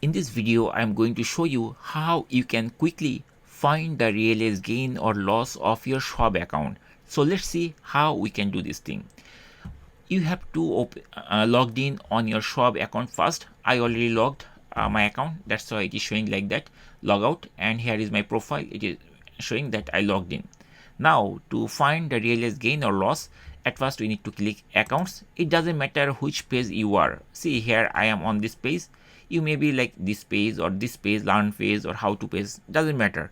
In this video, I'm going to show you how you can quickly find the realized gain or loss of your Schwab account. So let's see how we can do this thing. You have to logged in on your Schwab account first. I already logged my account, that's why it is showing like that. Log out, and here is my profile. It is showing that I logged in. Now to find the realized gain or loss, at first we need to click accounts. It doesn't matter which page you are. See, here I am on this page. You may be like this page or this page, learn page or how to page, doesn't matter.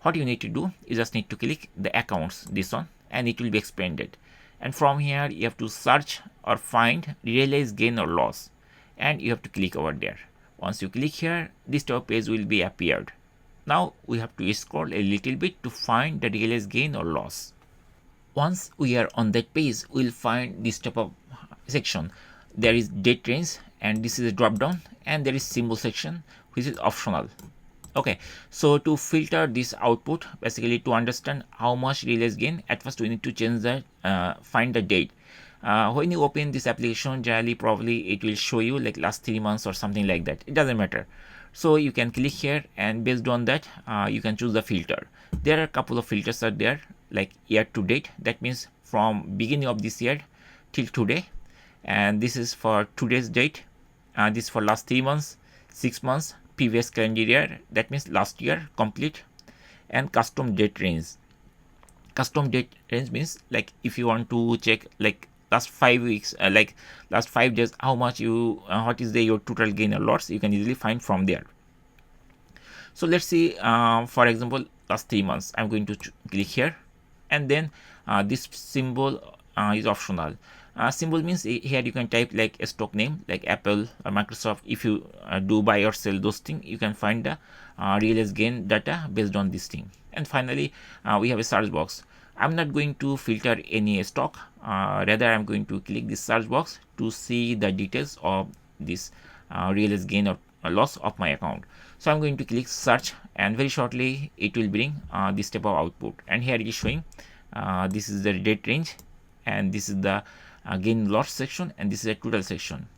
What you need to do, you just need to click the accounts, this one, and it will be expanded. And from here you have to search or find realized gain or loss, and you have to click over there. Once you click here, this top page will be appeared. Now we have to scroll a little bit to find the realized gain or loss. Once we are on that page, we'll find this type of section. There is date range, and this is a drop down, and there is symbol section, which is optional. Okay, so to filter this output, basically to understand how much realized gain, at first we need to change the find the date. When you open this application, generally probably it will show you like last 3 months or something like that. It doesn't matter. So you can click here, and based on that you can choose the filter. There are a couple of filters are there, like year to date. That means from beginning of this year till today, and this is for today's date. This is for last 3 months, 6 months, previous calendar year, that means last year complete. And custom date range. Custom date range means like if you want to check like last 5 weeks, like last 5 days, how much you what is your total gain or loss, you can easily find from there. So let's see, for example, last 3 months. I'm going to click here, and then this symbol is optional. Symbol means here you can type like a stock name like Apple or Microsoft. If you do buy or sell those things, you can find the realized gain data based on this thing. And finally we have a search box. I'm not going to filter any stock, rather I'm going to click this search box to see the details of this realized gain or loss of my account. So I'm going to click search, and very shortly it will bring this type of output. And here it is showing this is the date range, and this is the gain loss section, and this is a total section.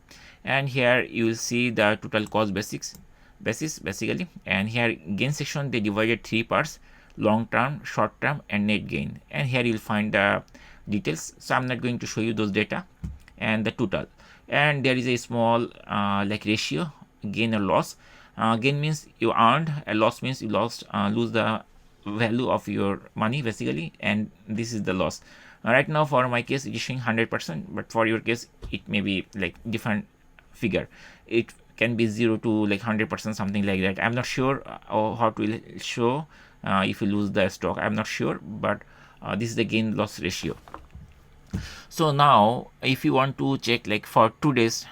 And here you will see the total cost basis basically. And here gain section, they divided 3 parts: long term, short term, and net gain. And here you will find the details. So I'm not going to show you those data and the total. And there is a small like ratio, gain or loss. Gain means you earned, a loss means you lost, lose the value of your money basically, and this is the loss. Right now for my case it is showing 100%, but for your case it may be like different figure. It can be 0 to like 100%, something like that. I'm not sure how to will show if you lose the stock, I'm not sure, but this is the gain loss ratio. So now if you want to check like for today's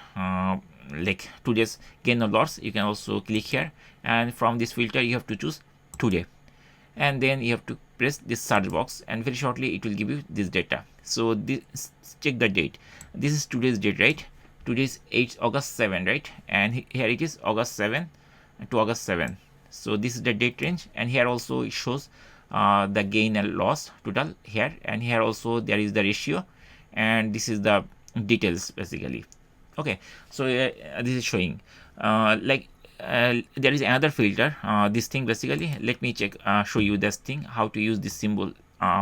like today's gain or loss, you can also click here, and from this filter you have to choose today, and then you have to press this search box, and very shortly it will give you this data. So this, check the date. This is today's date, right? Today's August 7, right? And here it is August 7 to August 7. So this is the date range, and here also it shows the gain and loss total here, and here also there is the ratio, and this is the details basically. Okay, so this is showing there is another filter, this thing basically. Let me check, show you this thing, how to use this symbol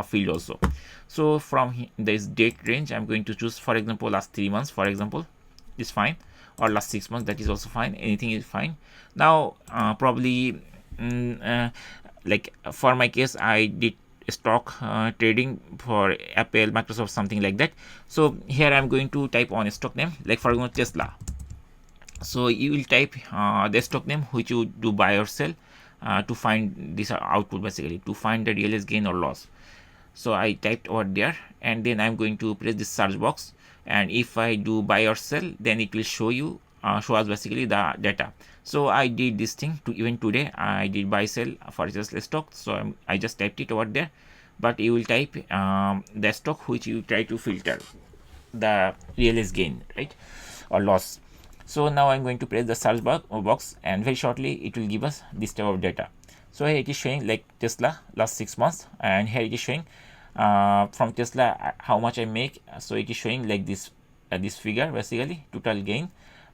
field also. So from this date range, I'm going to choose, for example, last 3 months, for example, is fine, or last 6 months, that is also fine. Anything is fine. Now probably like for my case, I did stock trading for Apple, Microsoft, something like that. So here I'm going to type on a stock name, like for example Tesla. So you will type the stock name which you do buy or sell to find this output, basically to find the realized gain or loss. So I typed over there, and then I'm going to press this search box, and if I do buy or sell, then it will show you show us basically the data. So I did this thing to even today I did buy sell for just stock, so I just typed it over there. But you will type the stock which you try to filter the realized gain, right, or loss. So now I'm going to press the search box, and very shortly it will give us this type of data. So here it is showing like Tesla last 6 months, and here it is showing from Tesla how much I make. So it is showing like this figure basically, total gain,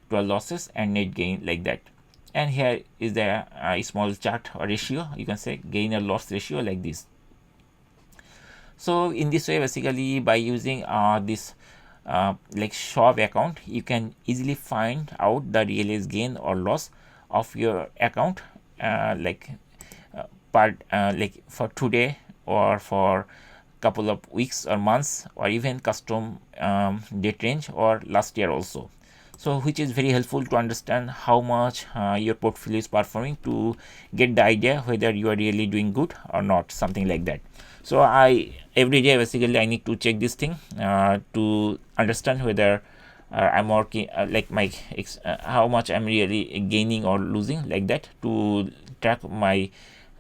total losses, and net gain, like that. and here is the small chart or ratio, you can say gain or loss ratio like this. So in this way, basically by using this like Schwab account, you can easily find out the realized gain or loss of your account, like like for today or for couple of weeks or months, or even custom date range or last year also. So which is very helpful to understand how much your portfolio is performing, to get the idea whether you are really doing good or not, something like that. So I every day basically I need to check this thing to understand whether I'm working like my how much I'm really gaining or losing, like that, to track my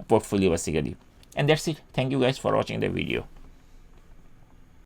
portfolio basically. And that's it. Thank you guys for watching the video.